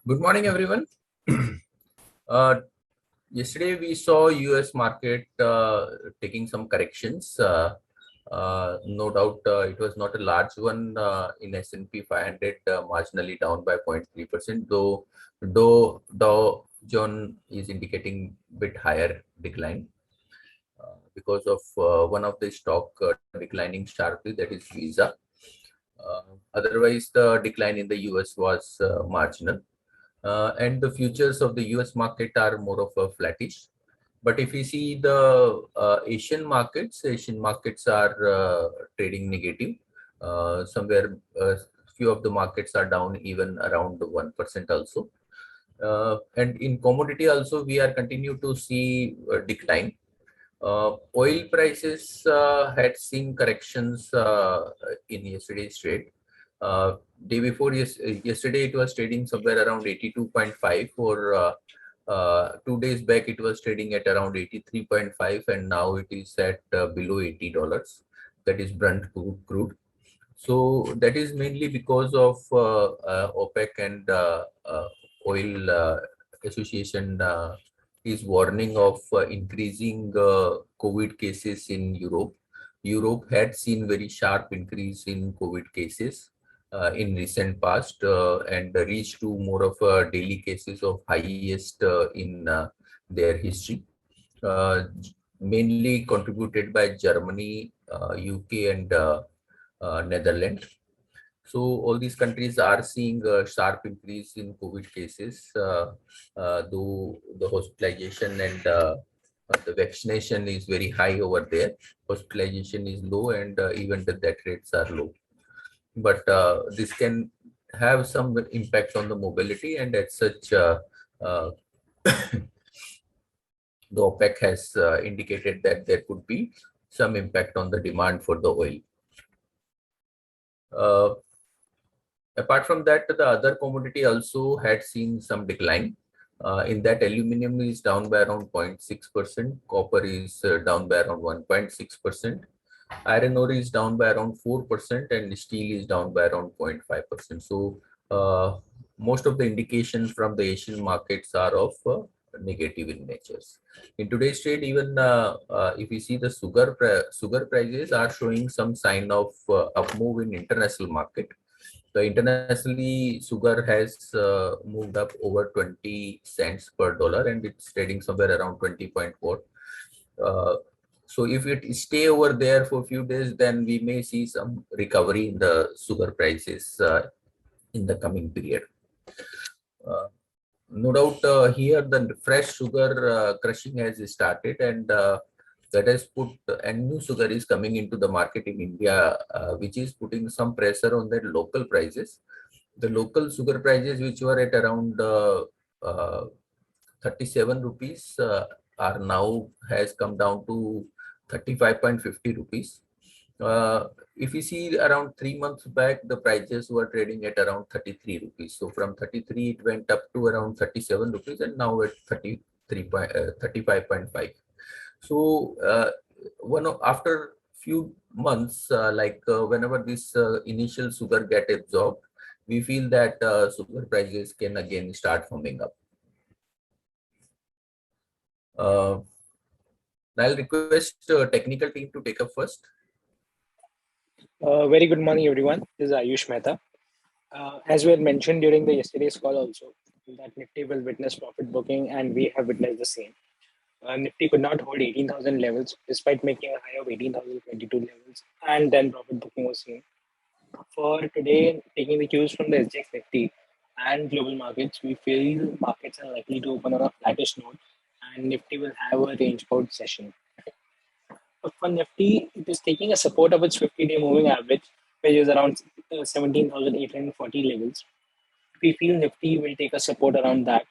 Good morning, everyone. uh, Yesterday we saw US market taking some corrections. No doubt it was not a large one in S&P 500, marginally down by 0.3%, though Dow Jones is indicating bit higher decline because of one of the stock declining sharply, that is Visa. Otherwise, the decline in the US was marginal. And the futures of the US market are more of a flattish. But if we see the Asian markets are trading negative. Somewhere, few of the markets are down even around 1% also. And in commodity also, we are continue to see decline. Oil prices had seen corrections in yesterday's trade. Day before yesterday, it was trading somewhere around 82.5. For 2 days back, it was trading at around 83.5, and now it is at below $80. That is Brent crude. So that is mainly because of OPEC and oil association is warning of increasing COVID cases in Europe. Europe had seen very sharp increase in COVID cases in recent past and reached to more of daily cases of highest in their history. Mainly contributed by Germany, UK, and Netherlands. So all these countries are seeing a sharp increase in COVID cases, though the hospitalization and the vaccination is very high over there. Hospitalization is low, and even the death rates are low. But this can have some impact on the mobility, and as such, uh, the OPEC has indicated that there could be some impact on the demand for the oil. Apart from that, the other commodity also had seen some decline. In that, aluminum is down by around 0.6%, copper is down by around 1.6%, iron ore is down by around 4%, and steel is down by around 0.5%. So, most of the indications from the Asian markets are of negative in nature. In today's trade, even if you see the sugar prices are showing some sign of up move in international market. The internationally, sugar has moved up over 20 cents per dollar, and it's trading somewhere around 20.4. So if it stay over there for a few days, then we may see some recovery in the sugar prices in the coming period. No doubt here the fresh sugar crushing has started, and that has put, and new sugar is coming into the market in India, which is putting some pressure on the local prices. The local sugar prices, which were at around 37 rupees, are now has come down to 35.50 rupees. If you see around 3 months back, the prices were trading at around 33 rupees. So from 33, it went up to around 37 rupees, and now at 35.5. So after few months, whenever this initial sugar get absorbed, we feel that sugar prices can again start firming up. I'll request technical team to take up first. Very good morning, everyone. This is Ayush Mehta. As we had mentioned during the yesterday's call also, that Nifty will witness profit booking, and we have witnessed the same. Nifty could not hold 18,000 levels despite making a high of 18,022 levels, and then profit booking was seen. For today, taking the cues from the SGX Nifty and global markets, we feel markets are likely to open on a flattish note, and Nifty will have a range bound session. For Nifty, it is taking a support of its 50-day moving average, which is around 17,840 levels. We feel Nifty will take a support around that.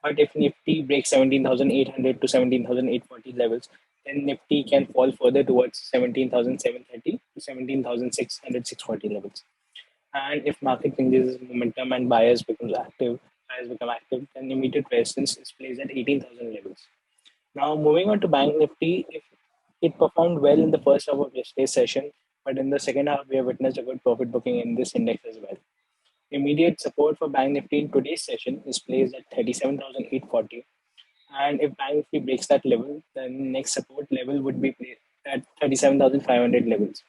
But if Nifty breaks 17,800 to 17,840 levels, then Nifty can fall further towards 17,730 to 17,600, 640 levels. And if market changes momentum and buyers become active, then immediate resistance is placed at 18,000 levels. Now, moving on to Bank Nifty, if it performed well in the first half of yesterday's session, but in the second half, we have witnessed a good profit booking in this index as well. Immediate support for Bank Nifty in today's session is placed at 37,840. And if Bank Nifty breaks that level, then next support level would be placed at 37,500 levels.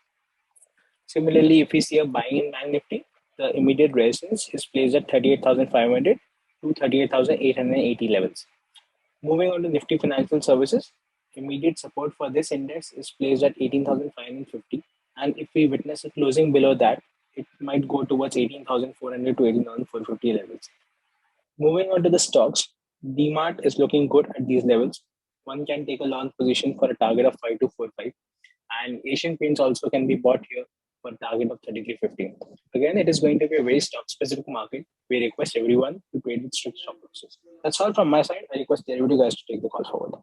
Similarly, if we see a buying in Bank Nifty, the immediate resistance is placed at 38,500 to 38,880 levels. Moving on to Nifty Financial Services, immediate support for this index is placed at 18,550. And if we witness a closing below that, it might go towards 18,400 to 18,450 levels. Moving on to the stocks, DMART is looking good at these levels. One can take a long position for a target of 5245. And Asian Paints also can be bought here for a target of 3350. Again, it is going to be a very stock specific market. We request everyone to trade with strict stop losses. That's all from my side. I request everybody guys to take the call forward.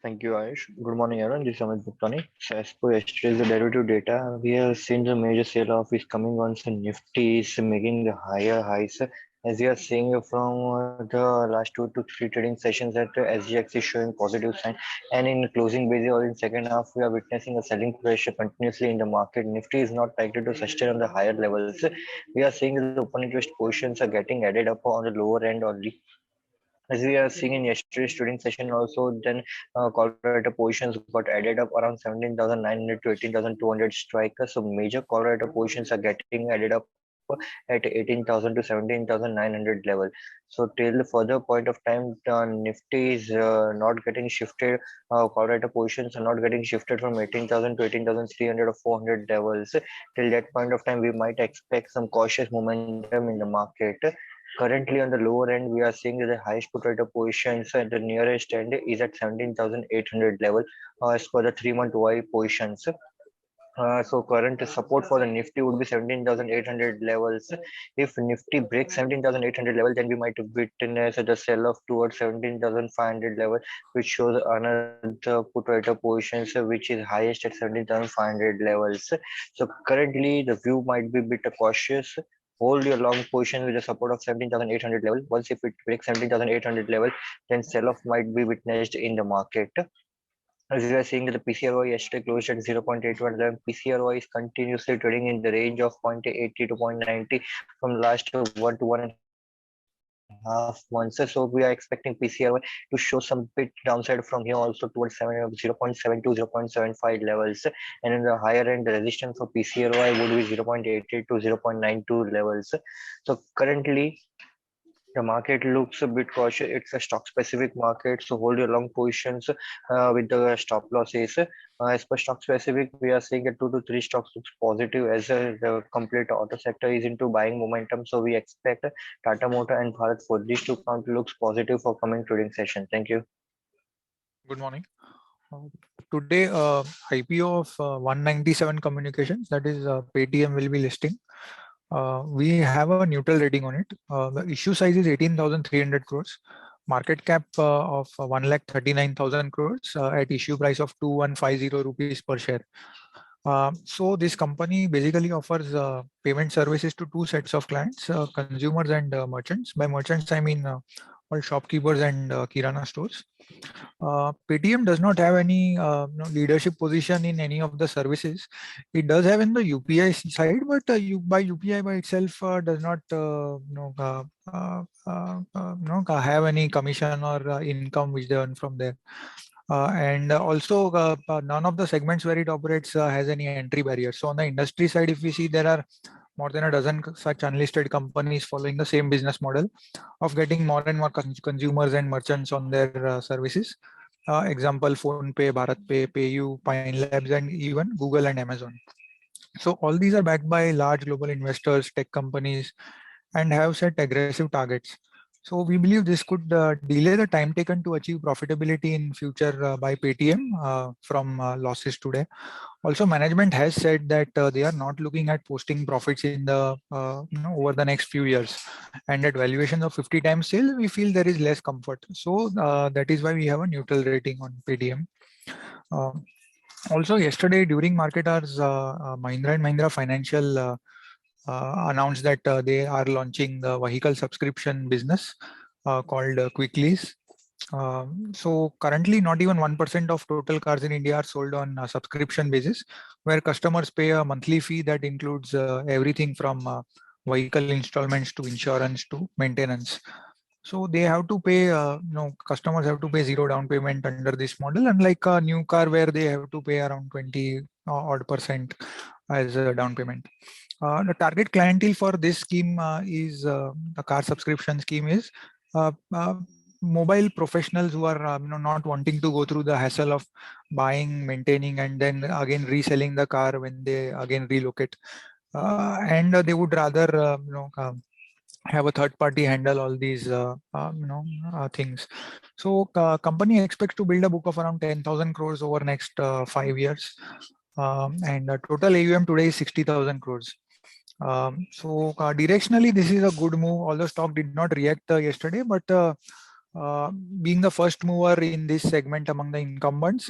Thank you, Ayush. Good morning, everyone. This is Amit Bhuttani. So as per yesterday's derivative data, we have seen the major sell-off is coming on. So Nifty is making the higher highs. As we are seeing from the last 2 to 3 trading sessions that SGX is showing positive sign, and in closing basis or in second half, we are witnessing a selling pressure continuously in the market. Nifty is not likely to sustain on the higher levels. We are seeing the open interest positions are getting added up on the lower end only. As we are seeing in yesterday's trading session also, then call writer positions got added up around 17,900 to 18,200 strikers. So major call writer positions are getting added up at 18,000 to 17,900 level. So till further point of time, Nifty is not getting shifted. Call writer positions are not getting shifted from 18,000 to 18,300 or 400 levels. Till that point of time, we might expect some cautious momentum in the market. Currently on the lower end, we are seeing the highest put writer positions and the nearest end is at 17,800 level as per the 3-month Y positions. So current support for the Nifty would be 17,800 levels. If Nifty breaks 17,800 level, then we might witness the sell off towards 17,500 level, which shows another put writer positions which is highest at 17,500 levels. So currently the view might be a bit cautious. Hold your long position with the support of 17,800 level. Once if it breaks 17,800 level, then sell off might be witnessed in the market. As we are seeing, the PCRY yesterday closed at 0.81. PCRY is continuously trading in the range of 0.80 to 0.90 from last 1 to 1.5 months. So we are expecting PCRY to show some bit downside from here also towards 0.7 to 0.75 levels. And in the higher end, the resistance for PCRY would be 0.88 to 0.92 levels. So currently, the market looks a bit cautious. It's a stock specific market, so hold your long positions with the stop losses. As per stock specific, we are seeing that 2 to 3 stocks looks positive as the complete auto sector is into buying momentum. So we expect Tata Motor and Bharat for these two count looks positive for coming trading session. Thank you. Good morning. Today, IPO of 197 Communications, that is Paytm, will be listing. We have a neutral rating on it. The issue size is 18,300 crores. Market cap of 1,39,000 crores at issue price of 2,150 rupees per share. So this company basically offers payment services to two sets of clients, consumers and merchants. By merchants, I mean all shopkeepers and kirana stores. Paytm does not have any leadership position in any of the services. It does have in the UPI side, but by UPI by itself does not have any commission or income which they earn from there. And also none of the segments where it operates has any entry barriers. So on the industry side, if we see, there are more than a dozen such unlisted companies following the same business model of getting more and more consumers and merchants on their services. Example, PhonePe, BharatPe, PayU, Pine Labs, and even Google and Amazon. So all these are backed by large global investors, tech companies, and have set aggressive targets. So we believe this could delay the time taken to achieve profitability in future by Paytm from losses today. Also, management has said that they are not looking at posting profits in the over the next few years, and at valuations of 50 times sales, we feel there is less comfort. So that is why we have a neutral rating on Paytm. Also, yesterday during market hours, Mahindra and Mahindra Financial announced that they are launching the vehicle subscription business called Quicklease. So currently not even 1% of total cars in India are sold on a subscription basis, where customers pay a monthly fee that includes everything from vehicle installments to insurance to maintenance. So they have to pay, customers have to pay zero down payment under this model, unlike a new car where they have to pay around 20 odd% as a down payment. The target clientele for this scheme is the car subscription scheme is mobile professionals who are not wanting to go through the hassle of buying, maintaining, and then again reselling the car when they again relocate. And they would rather have a third party handle all these things. So company expects to build a book of around 10,000 crores over next 5 years, and total AUM today is 60,000 crores. So directionally this is a good move, although stock did not react yesterday, but being the first mover in this segment among the incumbents,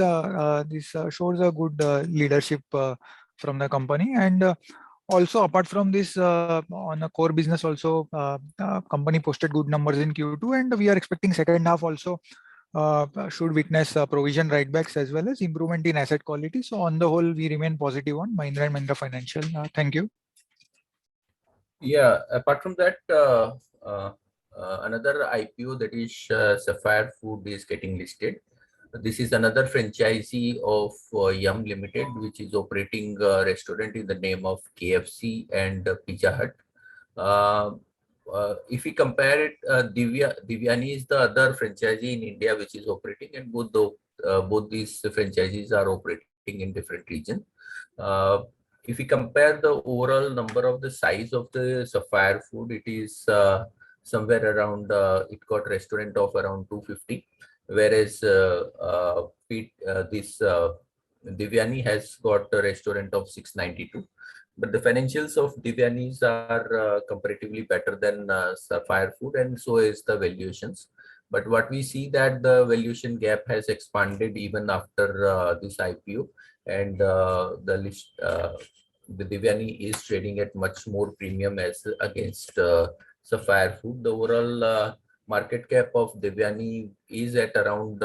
this shows a good leadership from the company. And also, apart from this, on a core business also, company posted good numbers in Q2, and we are expecting second half also should witness provision write-backs as well as improvement in asset quality. So on the whole, we remain positive on Mahindra and Mahindra Financial. Thank you. Yeah, apart from that, another IPO, that is Sapphire Food, is getting listed. This is another franchisee of Yum Limited, which is operating a restaurant in the name of KFC and Pizza Hut. If we compare it, Devyani is the other franchisee in India which is operating, and both these franchisees are operating in different regions. If we compare the overall number of the size of the Sapphire Food, it is somewhere around, it got restaurant of around 250. Whereas Devyani has got a restaurant of 692. But the financials of Devyani's are comparatively better than Sapphire Food, and so is the valuations. But what we see that the valuation gap has expanded even after this IPO, and the Devyani is trading at much more premium as against Sapphire Food. The overall market cap of Devyani is at around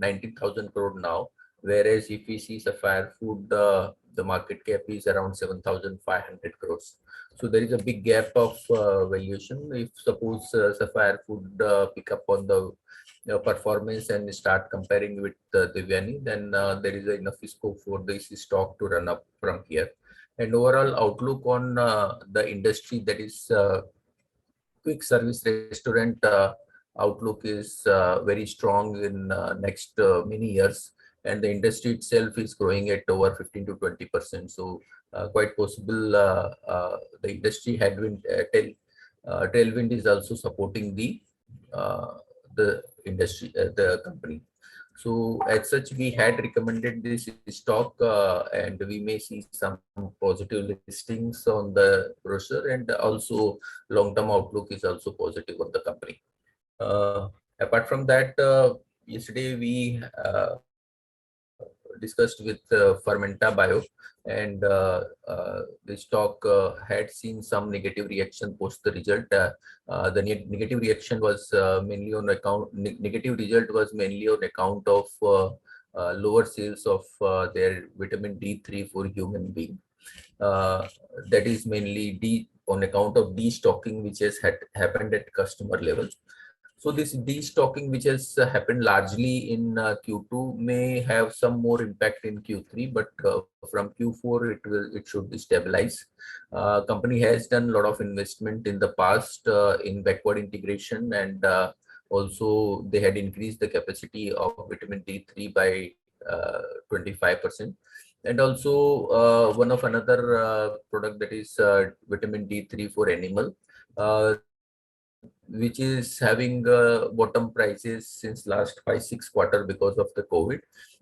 19,000 crore now, whereas if we see Sapphire Food, the market cap is around 7,500 crores. So there is a big gap of valuation. If suppose Sapphire Food pick up on the performance and start comparing with Devyani, then there is enough scope for this stock to run up from here. And overall outlook on the industry, that is quick service restaurant, outlook is very strong in next many years, and the industry itself is growing at over 15 to 20%. So quite possible the industry headwind tailwind is also supporting the industry, the company. So as such, we had recommended this stock, and we may see some positive listings on the brochure, and also long-term outlook is also positive on the company. Apart from that, yesterday we discussed with Fermenta Bio, and the stock had seen some negative reaction post the result. The negative reaction was mainly on account, negative result was mainly on account of lower sales of their vitamin D3 for human being. That is mainly on account of destocking which has happened at customer level. So this destocking, which has happened largely in Q2, may have some more impact in Q3, but from Q4 it should stabilize. Company has done a lot of investment in the past in backward integration, and also they had increased the capacity of vitamin D3 by 25%. And also one of another product, that is vitamin D3 for animal, which is having bottom prices since last 5-6 quarters because of the COVID,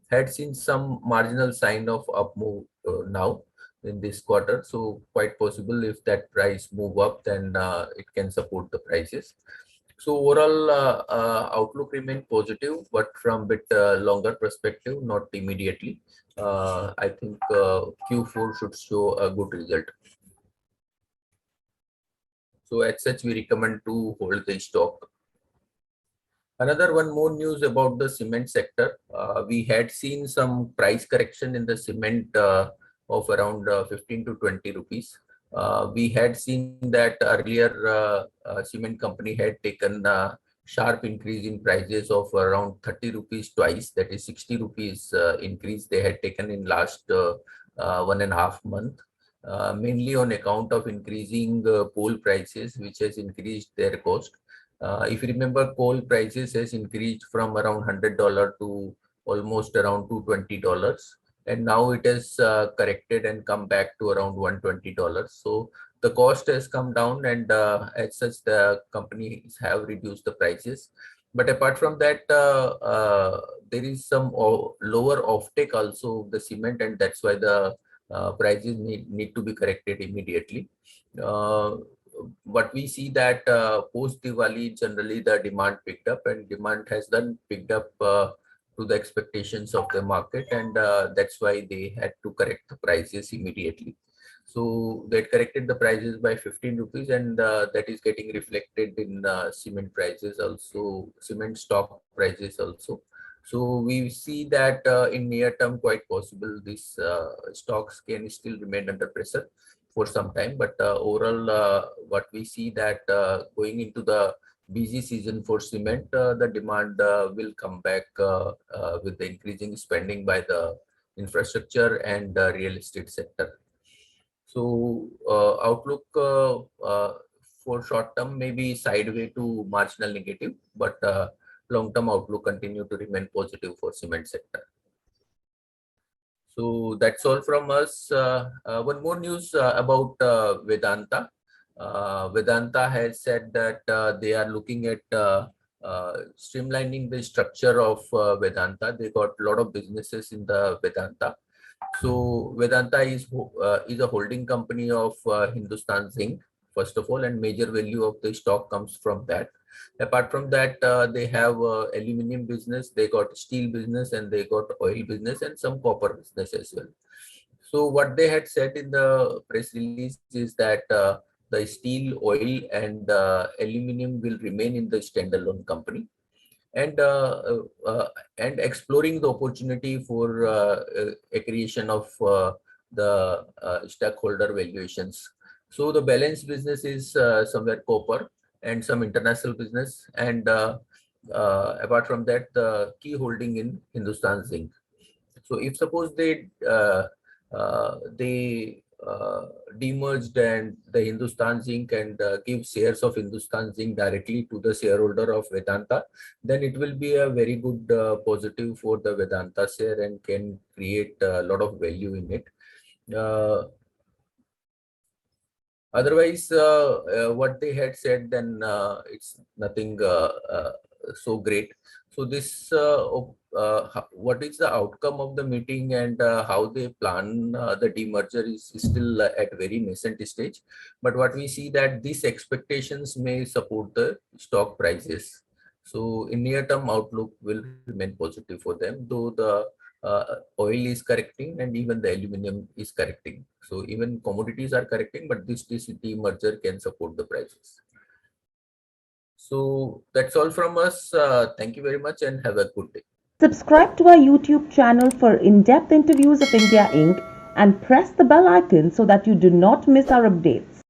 had seen some marginal sign of up move now in this quarter. So quite possible if that price move up, then it can support the prices. So overall outlook remain positive, but from bit longer perspective, not immediately. I think Q4 should show a good result. So as such, we recommend to hold the stock. Another one more news about the cement sector. We had seen some price correction in the cement of around 15 to 20 rupees. We had seen that earlier cement company had taken a sharp increase in prices of around 30 rupees twice, that is 60 rupees increase they had taken in last 1.5 month, mainly on account of increasing coal prices, which has increased their cost. If you remember, coal prices has increased from around $100 to almost around $220, and now it has corrected and come back to around $120. So the cost has come down, and as such the companies have reduced the prices. But apart from that, there is some lower offtake also of the cement, and that's why the prices need to be corrected immediately. But we see that post Diwali, generally the demand picked up, and demand has then picked up to the expectations of the market, and that's why they had to correct the prices immediately. So they corrected the prices by 15 rupees, and that is getting reflected in cement prices also, cement stock prices also. So we see that in near term, quite possible these stocks can still remain under pressure for some time. But overall, what we see that going into the busy season for cement, the demand will come back with the increasing spending by the infrastructure and real estate sector. So outlook for short term maybe sideway to marginal negative, but long term outlook continue to remain positive for cement sector. So that's all from us. One more news about Vedanta. Vedanta has said that they are looking at streamlining the structure of Vedanta. They got a lot of businesses in the Vedanta. So Vedanta is a holding company of Hindustan Zinc, first of all, and major value of the stock comes from that. Apart from that, they have aluminum business, they got steel business, and they got oil business and some copper business as well. So what they had said in the press release is that the steel, oil, and aluminum will remain in the standalone company, and exploring the opportunity for a creation of the stakeholder valuations. So the balance business is somewhere copper and some international business, and apart from that, the key holding in Hindustan Zinc. So if suppose they demerged and the Hindustan Zinc and give shares of Hindustan Zinc directly to the shareholder of Vedanta, then it will be a very good positive for the Vedanta share and can create a lot of value in it. Otherwise, what they had said, then it's nothing so great. So this, what is the outcome of the meeting and how they plan the demerger is still at very nascent stage. But what we see that these expectations may support the stock prices. So in near-term outlook will remain positive for them, though the oil is correcting and even the aluminum is correcting. So even commodities are correcting, but this demerger can support the prices. So that's all from us. Thank you very much and have a good day. Subscribe to our YouTube channel for in-depth interviews of India Inc. and press the bell icon so that you do not miss our updates.